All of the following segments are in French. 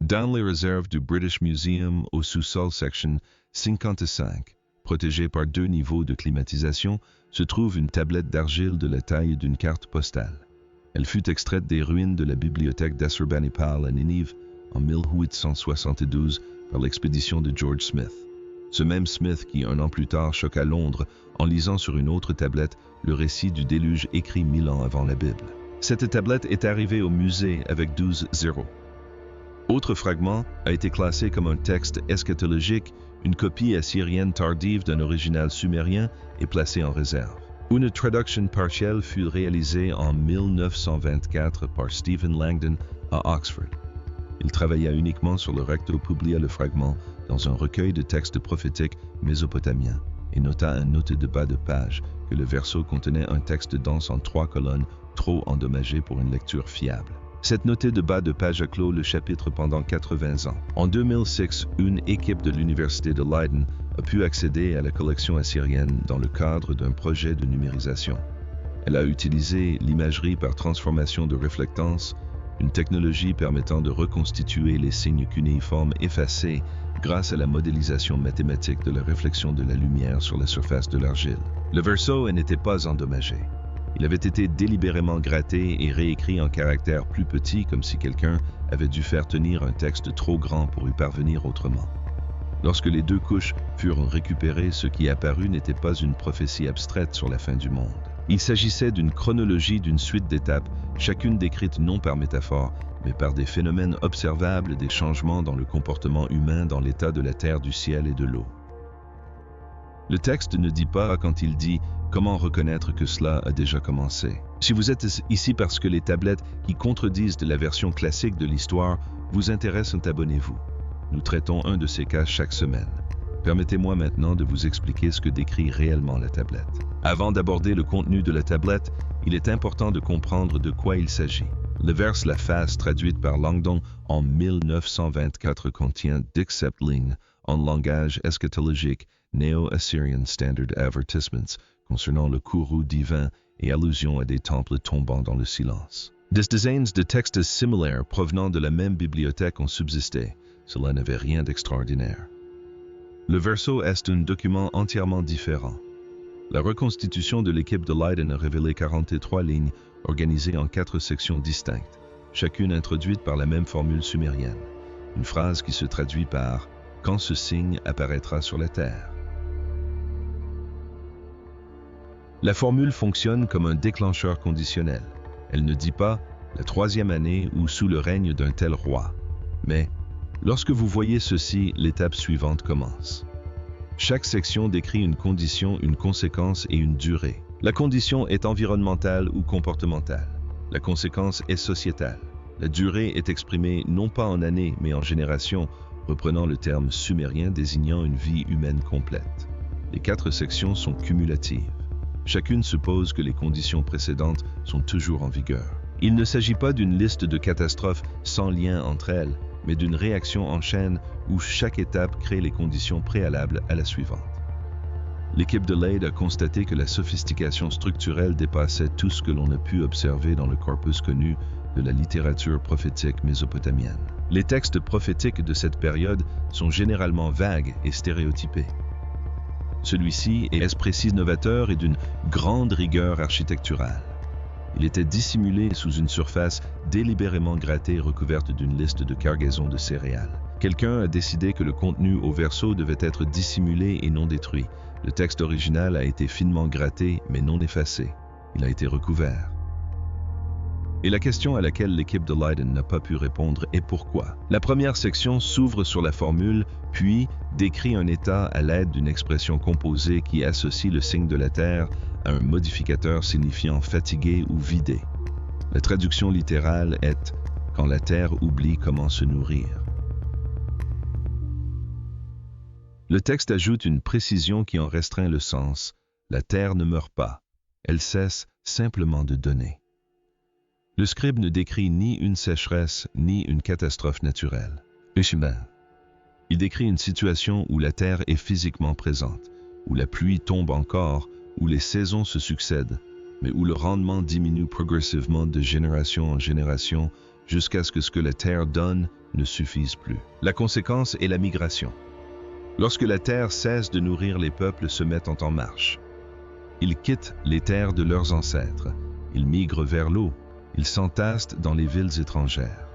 Dans les réserves du British Museum au sous-sol section 55, protégée par 2 niveaux de climatisation, se trouve une tablette d'argile de la taille d'une carte postale. Elle fut extraite des ruines de la bibliothèque d'Assurbanipal à Ninive en 1872 par l'expédition de George Smith. Ce même Smith qui, un an plus tard, choqua Londres en lisant sur une autre tablette le récit du déluge écrit 1000 ans avant la Bible. Cette tablette est arrivée au musée avec 12 zéros. Autre fragment a été classé comme un texte eschatologique, une copie assyrienne tardive d'un original sumérien est placée en réserve. Une traduction partielle fut réalisée en 1924 par Stephen Langdon à Oxford. Il travailla uniquement sur le recto, publia le fragment dans un recueil de textes prophétiques mésopotamiens et nota un note de bas de page que le verso contenait un texte dense en 3 colonnes trop endommagé pour une lecture fiable. Cette notée de bas de page a clos le chapitre pendant 80 ans. En 2006, une équipe de l'Université de Leiden a pu accéder à la collection assyrienne dans le cadre d'un projet de numérisation. Elle a utilisé l'imagerie par transformation de réflectance, une technologie permettant de reconstituer les signes cunéiformes effacés grâce à la modélisation mathématique de la réflexion de la lumière sur la surface de l'argile. Le verso n'était pas endommagé. Il avait été délibérément gratté et réécrit en caractères plus petits comme si quelqu'un avait dû faire tenir un texte trop grand pour y parvenir autrement. Lorsque les 2 couches furent récupérées, ce qui apparut n'était pas une prophétie abstraite sur la fin du monde. Il s'agissait d'une chronologie d'une suite d'étapes, chacune décrite non par métaphore, mais par des phénomènes observables, des changements dans le comportement humain dans l'état de la terre, du ciel et de l'eau. Le texte ne dit pas quand il dit « Comment reconnaître que cela a déjà commencé ?» Si vous êtes ici parce que les tablettes qui contredisent la version classique de l'histoire vous intéressent, abonnez-vous. Nous traitons un de ces cas chaque semaine. Permettez-moi maintenant de vous expliquer ce que décrit réellement la tablette. Avant d'aborder le contenu de la tablette, il est important de comprendre de quoi il s'agit. Le vers La Face, traduite par Langdon en 1924, contient 17 lignes en langage eschatologique Neo-Assyrian Standard Advertisements concernant le courroux divin et allusion à des temples tombant dans le silence. Des dizaines de textes similaires provenant de la même bibliothèque ont subsisté. Cela n'avait rien d'extraordinaire. Le verso est un document entièrement différent. La reconstitution de l'équipe de Leiden a révélé 43 lignes organisées en 4 sections distinctes, chacune introduite par la même formule sumérienne. Une phrase qui se traduit par « Quand ce signe apparaîtra sur la terre ». La formule fonctionne comme un déclencheur conditionnel. Elle ne dit pas « la 3e année ou sous le règne d'un tel roi », mais « lorsque vous voyez ceci, l'étape suivante commence ». Chaque section décrit une condition, une conséquence et une durée. La condition est environnementale ou comportementale. La conséquence est sociétale. La durée est exprimée non pas en années, mais en générations, reprenant le terme sumérien désignant une vie humaine complète. Les 4 sections sont cumulatives. Chacune suppose que les conditions précédentes sont toujours en vigueur. Il ne s'agit pas d'une liste de catastrophes sans lien entre elles, mais d'une réaction en chaîne où chaque étape crée les conditions préalables à la suivante. L'équipe de Leiden a constaté que la sophistication structurelle dépassait tout ce que l'on a pu observer dans le corpus connu de la littérature prophétique mésopotamienne. Les textes prophétiques de cette période sont généralement vagues et stéréotypés. Celui-ci est précis, novateur et d'une grande rigueur architecturale. Il était dissimulé sous une surface délibérément grattée et recouverte d'une liste de cargaisons de céréales. Quelqu'un a décidé que le contenu au verso devait être dissimulé et non détruit. Le texte original a été finement gratté mais non effacé. Il a été recouvert. Et la question à laquelle l'équipe de Leiden n'a pas pu répondre est pourquoi. La première section s'ouvre sur la formule, puis décrit un état à l'aide d'une expression composée qui associe le signe de la Terre à un modificateur signifiant fatigué ou vidé. La traduction littérale est « quand la Terre oublie comment se nourrir ». Le texte ajoute une précision qui en restreint le sens. La Terre ne meurt pas, elle cesse simplement de donner. Le scribe ne décrit ni une sécheresse ni une catastrophe naturelle. Il décrit une situation où la terre est physiquement présente, où la pluie tombe encore, où les saisons se succèdent, mais où le rendement diminue progressivement de génération en génération jusqu'à ce que la Terre donne ne suffise plus. La conséquence est la migration. Lorsque la Terre cesse de nourrir, les peuples se mettent en marche. Ils quittent les terres de leurs ancêtres, ils migrent vers l'eau, ils s'entassent dans les villes étrangères.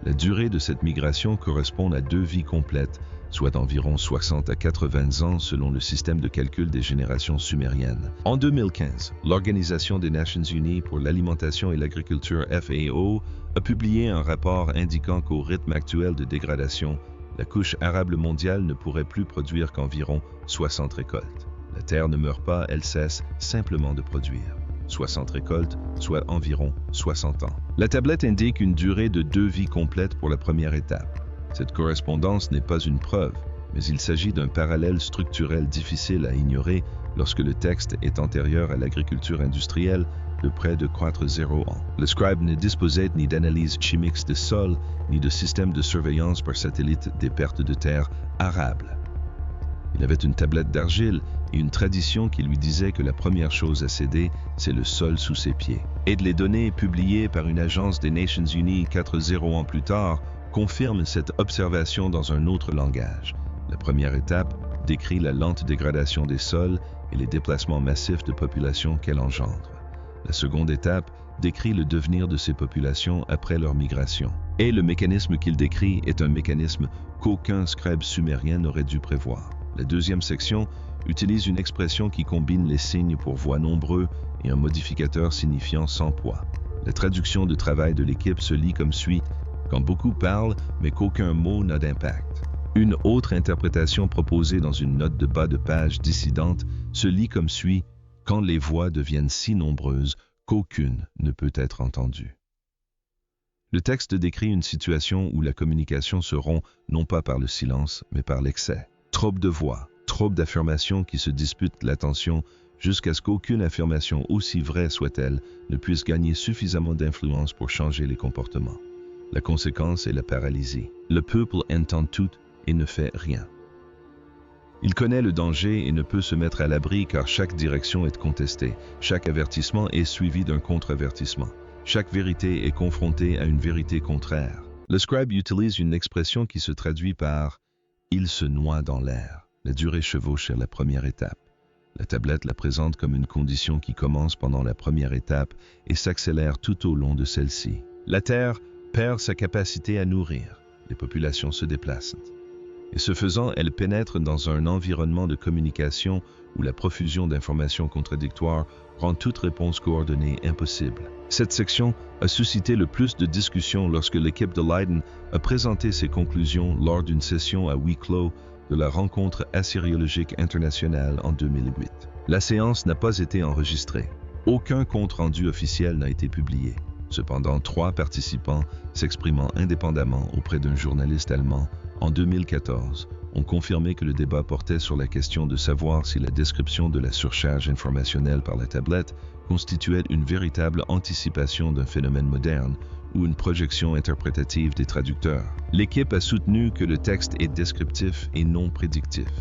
La durée de cette migration correspond à 2 vies complètes, soit d'environ 60 à 80 ans selon le système de calcul des générations sumériennes. En 2015, l'Organisation des Nations Unies pour l'alimentation et l'agriculture FAO a publié un rapport indiquant qu'au rythme actuel de dégradation, la couche arable mondiale ne pourrait plus produire qu'environ 60 récoltes. La terre ne meurt pas, elle cesse simplement de produire. 60 récoltes, soit environ 60 ans. La tablette indique une durée de 2 vies complètes pour la première étape. Cette correspondance n'est pas une preuve, mais il s'agit d'un parallèle structurel difficile à ignorer lorsque le texte est antérieur à l'agriculture industrielle de près de 0 ans. Le scribe ne disposait ni d'analyse chimique des sols, ni de système de surveillance par satellite des pertes de terre arables. Il avait une tablette d'argile et une tradition qui lui disait que la première chose à céder, c'est le sol sous ses pieds. Et les données publiées par une agence des Nations Unies 0 ans plus tard confirment cette observation dans un autre langage. La première étape décrit la lente dégradation des sols et les déplacements massifs de populations qu'elle engendre. La seconde étape décrit le devenir de ces populations après leur migration. Et le mécanisme qu'il décrit est un mécanisme qu'aucun scribe sumérien n'aurait dû prévoir. La deuxième section utilise une expression qui combine les signes pour voix nombreux et un modificateur signifiant sans poids. La traduction de travail de l'équipe se lit comme suit: quand beaucoup parlent, mais qu'aucun mot n'a d'impact. Une autre interprétation proposée dans une note de bas de page dissidente se lit comme suit: quand les voix deviennent si nombreuses qu'aucune ne peut être entendue. Le texte décrit une situation où la communication se rompt non pas par le silence, mais par l'excès. Trop de voix, trop d'affirmations qui se disputent l'attention jusqu'à ce qu'aucune affirmation, aussi vraie soit-elle, ne puisse gagner suffisamment d'influence pour changer les comportements. La conséquence est la paralysie. Le peuple entend tout et ne fait rien. Il connaît le danger et ne peut se mettre à l'abri car chaque direction est contestée, chaque avertissement est suivi d'un contre-avertissement. Chaque vérité est confrontée à une vérité contraire. Le scribe utilise une expression qui se traduit par « il se noie dans l'air ». La durée chevauche à la première étape. La tablette la présente comme une condition qui commence pendant la première étape et s'accélère tout au long de celle-ci. La Terre perd sa capacité à nourrir. Les populations se déplacent. Et ce faisant, elle pénètre dans un environnement de communication où la profusion d'informations contradictoires rend toute réponse coordonnée impossible. Cette section a suscité le plus de discussions lorsque l'équipe de Leiden a présenté ses conclusions lors d'une session à huis clos de la rencontre assyriologique internationale en 2008. La séance n'a pas été enregistrée. Aucun compte-rendu officiel n'a été publié. Cependant, 3 participants s'exprimant indépendamment auprès d'un journaliste allemand en 2014 ont confirmé que le débat portait sur la question de savoir si la description de la surcharge informationnelle par la tablette constituait une véritable anticipation d'un phénomène moderne ou une projection interprétative des traducteurs. L'équipe a soutenu que le texte est descriptif et non prédictif.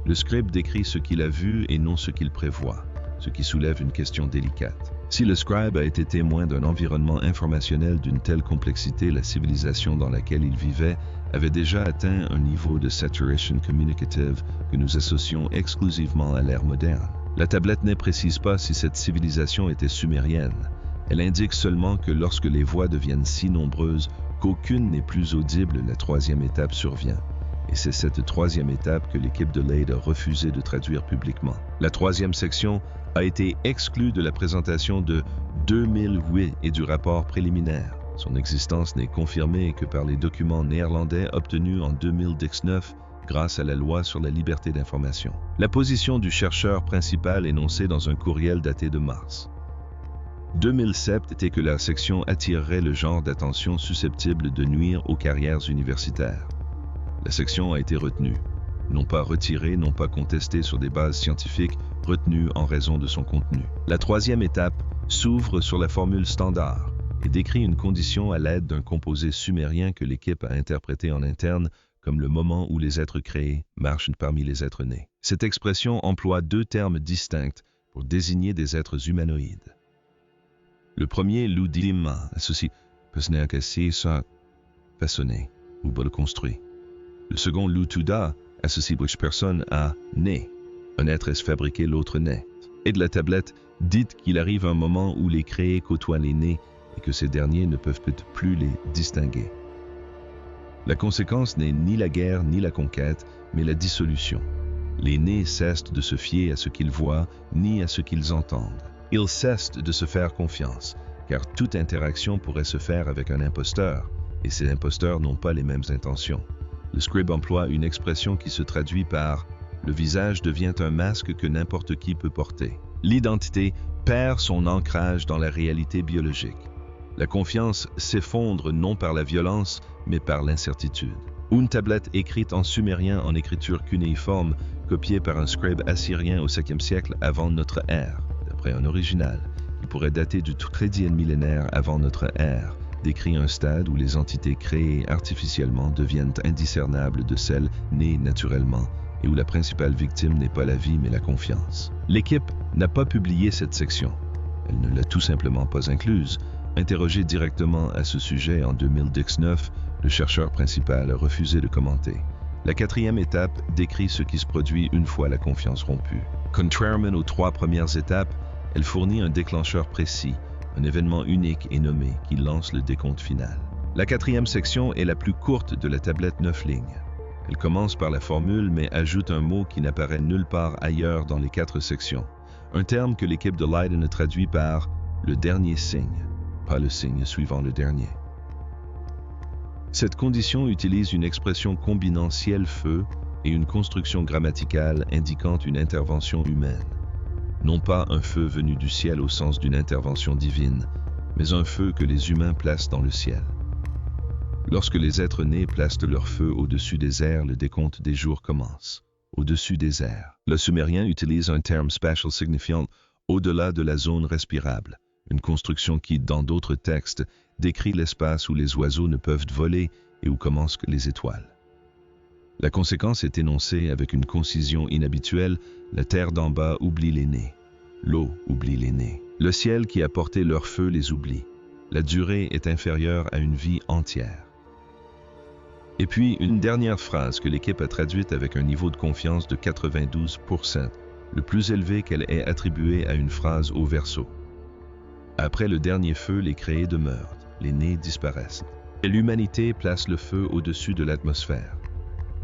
Le scribe décrit ce qu'il a vu et non ce qu'il prévoit, ce qui soulève une question délicate. Si le scribe a été témoin d'un environnement informationnel d'une telle complexité, la civilisation dans laquelle il vivait avait déjà atteint un niveau de saturation communicative que nous associons exclusivement à l'ère moderne. La tablette ne précise pas si cette civilisation était sumérienne. Elle indique seulement que lorsque les voix deviennent si nombreuses qu'aucune n'est plus audible, la 3e étape survient. Et c'est cette 3e étape que l'équipe de Leiden a refusé de traduire publiquement. La 3e section a été exclue de la présentation de 2008 et du rapport préliminaire. Son existence n'est confirmée que par les documents néerlandais obtenus en 2019 grâce à la loi sur la liberté d'information. La position du chercheur principal énoncée dans un courriel daté de mars 2007 était que la section attirerait le genre d'attention susceptible de nuire aux carrières universitaires. La section a été retenue, non pas retirée, non pas contestée sur des bases scientifiques, retenue en raison de son contenu. La 3e étape s'ouvre sur la formule standard et décrit une condition à l'aide d'un composé sumérien que l'équipe a interprété en interne comme le moment où les êtres créés marchent parmi les êtres nés. Cette expression emploie 2 termes distincts pour désigner des êtres humanoïdes. Le premier, l'Udim, associe Pesnéakassi soit façonné ou le construit. Le second Lutuda associe beaucoup de personnes à né. Un être est fabriqué, l'autre naît. Et de la tablette, dites qu'il arrive un moment où les créés côtoient les nés et que ces derniers ne peuvent peut-être plus les distinguer. La conséquence n'est ni la guerre ni la conquête, mais la dissolution. Les nés cessent de se fier à ce qu'ils voient ni à ce qu'ils entendent. Ils cessent de se faire confiance, car toute interaction pourrait se faire avec un imposteur, et ces imposteurs n'ont pas les mêmes intentions. Le scribe emploie une expression qui se traduit par « le visage devient un masque que n'importe qui peut porter ». L'identité perd son ancrage dans la réalité biologique. La confiance s'effondre non par la violence, mais par l'incertitude. Une tablette écrite en sumérien en écriture cunéiforme, copiée par un scribe assyrien au 5e siècle avant notre ère, d'après un original, qui pourrait dater du 13e millénaire avant notre ère, décrit un stade où les entités créées artificiellement deviennent indiscernables de celles nées naturellement et où la principale victime n'est pas la vie mais la confiance. L'équipe n'a pas publié cette section. Elle ne l'a tout simplement pas incluse. Interrogé directement à ce sujet en 2019, le chercheur principal a refusé de commenter. La 4e étape décrit ce qui se produit une fois la confiance rompue. Contrairement aux 3 premières étapes, elle fournit un déclencheur précis, un événement unique et nommé qui lance le décompte final. La 4e section est la plus courte de la tablette 9 lignes. Elle commence par la formule mais ajoute un mot qui n'apparaît nulle part ailleurs dans les 4 sections. Un terme que l'équipe de Leiden traduit par « le dernier signe », pas le signe suivant le dernier. Cette condition utilise une expression combinant ciel-feu et une construction grammaticale indiquant une intervention humaine. Non pas un feu venu du ciel au sens d'une intervention divine, mais un feu que les humains placent dans le ciel. Lorsque les êtres nés placent leur feu au-dessus des airs, le décompte des jours commence. Au-dessus des airs. Le sumérien utilise un terme spatial signifiant au-delà de la zone respirable, une construction qui, dans d'autres textes, décrit l'espace où les oiseaux ne peuvent voler et où commencent les étoiles. La conséquence est énoncée avec une concision inhabituelle, la terre d'en bas oublie les nés. L'eau oublie les nés. Le ciel qui a porté leur feu les oublie. La durée est inférieure à une vie entière. Et puis, une dernière phrase que l'équipe a traduite avec un niveau de confiance de 92%, le plus élevé qu'elle ait attribué à une phrase au verso. Après le dernier feu, les créés demeurent, les nés disparaissent. Et l'humanité place le feu au-dessus de l'atmosphère.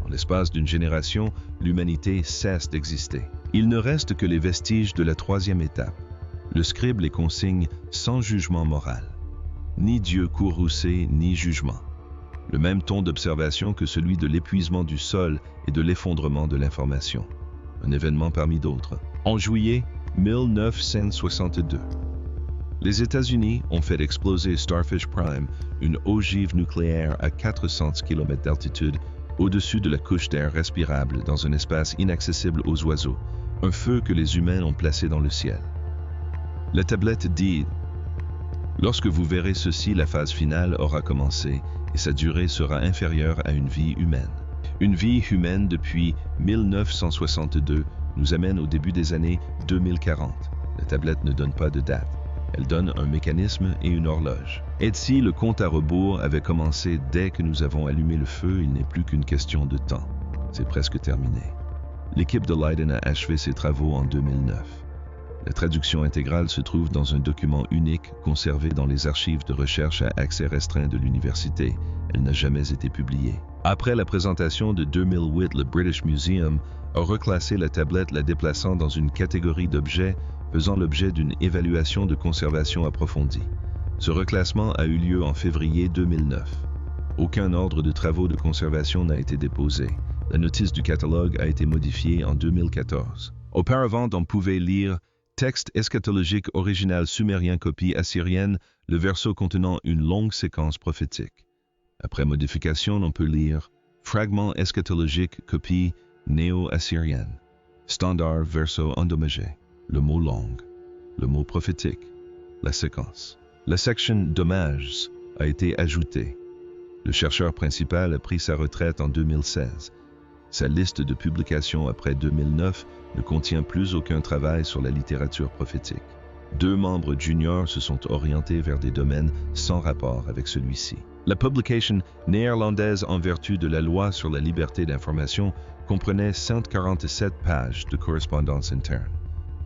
En l'espace d'une génération, l'humanité cesse d'exister. Il ne reste que les vestiges de la 3e étape. Le scribe les consigne sans jugement moral. Ni Dieu courroucé, ni jugement. Le même ton d'observation que celui de l'épuisement du sol et de l'effondrement de l'information. Un événement parmi d'autres. En juillet 1962. Les États-Unis ont fait exploser Starfish Prime, une ogive nucléaire à 400 km d'altitude, au-dessus de la couche d'air respirable dans un espace inaccessible aux oiseaux, un feu que les humains ont placé dans le ciel. La tablette dit « Lorsque vous verrez ceci, la phase finale aura commencé et sa durée sera inférieure à une vie humaine. Une vie humaine depuis 1962 nous amène au début des années 2040. La tablette ne donne pas de date. Elle donne un mécanisme et une horloge. Et si le compte à rebours avait commencé dès que nous avons allumé le feu, il n'est plus qu'une question de temps. C'est presque terminé. L'équipe de Leiden a achevé ses travaux en 2009. La traduction intégrale se trouve dans un document unique conservé dans les archives de recherche à accès restreint de l'université. Elle n'a jamais été publiée. Après la présentation de 2008, le British Museum a reclassé la tablette, la déplaçant dans une catégorie d'objets faisant l'objet d'une évaluation de conservation approfondie. Ce reclassement a eu lieu en février 2009. Aucun ordre de travaux de conservation n'a été déposé. La notice du catalogue a été modifiée en 2014. Auparavant, on pouvait lire « Texte eschatologique original sumérien copie assyrienne, le verso contenant une longue séquence prophétique ». Après modification, on peut lire « Fragment eschatologique copie néo-assyrienne, standard verso endommagé ». Le mot long, le mot prophétique, la séquence. La section dommages a été ajoutée. Le chercheur principal a pris sa retraite en 2016. Sa liste de publications après 2009 ne contient plus aucun travail sur la littérature prophétique. 2 membres juniors se sont orientés vers des domaines sans rapport avec celui-ci. La publication néerlandaise en vertu de la loi sur la liberté d'information comprenait 147 pages de correspondance interne.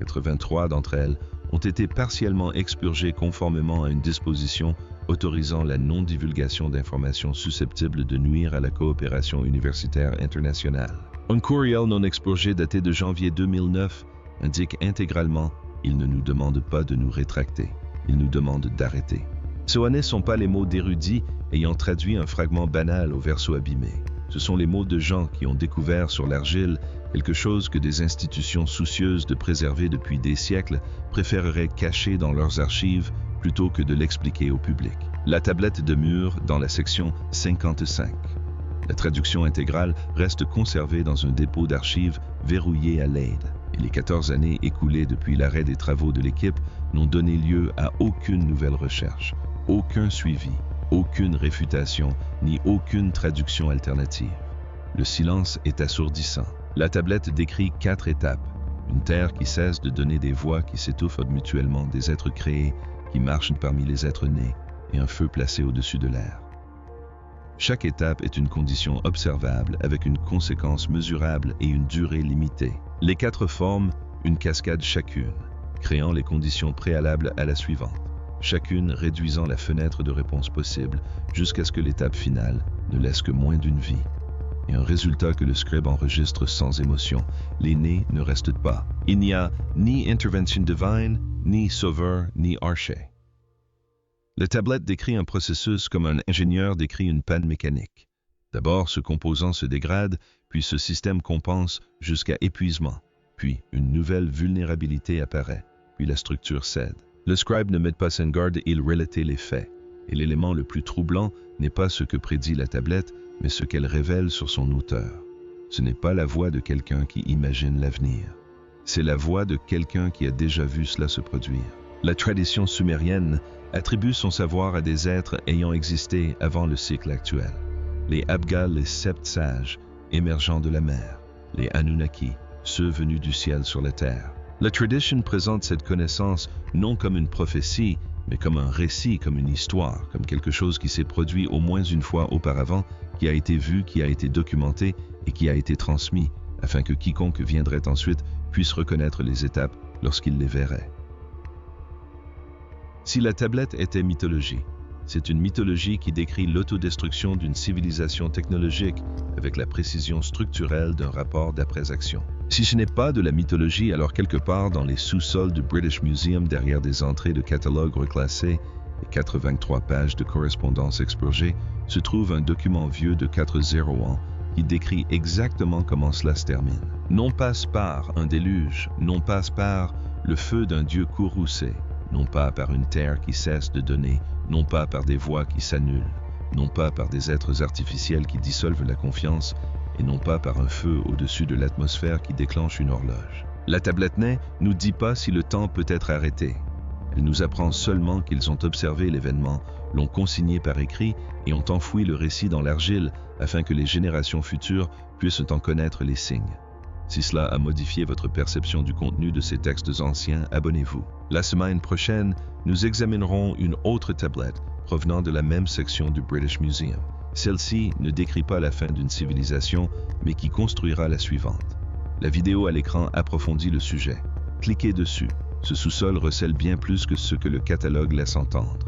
83 d'entre elles ont été partiellement expurgées conformément à une disposition autorisant la non-divulgation d'informations susceptibles de nuire à la coopération universitaire internationale. Un courriel non expurgé daté de janvier 2009 indique intégralement « Il ne nous demande pas de nous rétracter, il nous demande d'arrêter ». Ce ne sont pas les mots d'érudits ayant traduit un fragment banal au verso abîmé. Ce sont les mots de gens qui ont découvert sur l'argile quelque chose que des institutions soucieuses de préserver depuis des siècles préféreraient cacher dans leurs archives plutôt que de l'expliquer au public. La tablette de mur dans la section 55. La traduction intégrale reste conservée dans un dépôt d'archives verrouillé à l'aide, et les 14 années écoulées depuis l'arrêt des travaux de l'équipe n'ont donné lieu à aucune nouvelle recherche, aucun suivi, aucune réfutation, ni aucune traduction alternative. Le silence est assourdissant. La tablette décrit 4 étapes. Une terre qui cesse de donner des voix qui s'étouffent mutuellement, des êtres créés qui marchent parmi les êtres nés, et un feu placé au-dessus de l'air. Chaque étape est une condition observable avec une conséquence mesurable et une durée limitée. Les 4 forment une cascade chacune, créant les conditions préalables à la suivante, chacune réduisant la fenêtre de réponse possible jusqu'à ce que l'étape finale ne laisse que moins d'une vie. Et un résultat que le scribe enregistre sans émotion. Les nés ne restent pas. Il n'y a ni intervention divine, ni sauveur, ni archer. La tablette décrit un processus comme un ingénieur décrit une panne mécanique. D'abord, ce composant se dégrade, puis ce système compense jusqu'à épuisement. Puis, une nouvelle vulnérabilité apparaît, puis la structure cède. Le scribe ne met pas en garde, il relate les faits. Et l'élément le plus troublant n'est pas ce que prédit la tablette, mais ce qu'elle révèle sur son auteur. Ce n'est pas la voix de quelqu'un qui imagine l'avenir. C'est la voix de quelqu'un qui a déjà vu cela se produire. La tradition sumérienne attribue son savoir à des êtres ayant existé avant le cycle actuel. Les Abgal, les 7 sages, émergeant de la mer. Les Anunnaki, ceux venus du ciel sur la terre. La tradition présente cette connaissance non comme une prophétie, mais comme un récit, comme une histoire, comme quelque chose qui s'est produit au moins une fois auparavant, qui a été vu, qui a été documenté et qui a été transmis, afin que quiconque viendrait ensuite puisse reconnaître les étapes lorsqu'il les verrait. Si la tablette était mythologie, c'est une mythologie qui décrit l'autodestruction d'une civilisation technologique avec la précision structurelle d'un rapport d'après-action. Si ce n'est pas de la mythologie, alors quelque part dans les sous-sols du British Museum, derrière des entrées de catalogues reclassés et 83 pages de correspondance expurgée, se trouve un document vieux de 40 ans qui décrit exactement comment cela se termine. Non passe par un déluge, non passe par le feu d'un dieu courroucé, non pas par une terre qui cesse de donner, non pas par des voix qui s'annulent, non pas par des êtres artificiels qui dissolvent la confiance, et non pas par un feu au-dessus de l'atmosphère qui déclenche une horloge. La tablette ne nous dit pas si le temps peut être arrêté. Elle nous apprend seulement qu'ils ont observé l'événement, l'ont consigné par écrit et ont enfoui le récit dans l'argile afin que les générations futures puissent en connaître les signes. Si cela a modifié votre perception du contenu de ces textes anciens, abonnez-vous. La semaine prochaine, nous examinerons une autre tablette provenant de la même section du British Museum. Celle-ci ne décrit pas la fin d'une civilisation, mais qui construira la suivante. La vidéo à l'écran approfondit le sujet. Cliquez dessus. Ce sous-sol recèle bien plus que ce que le catalogue laisse entendre.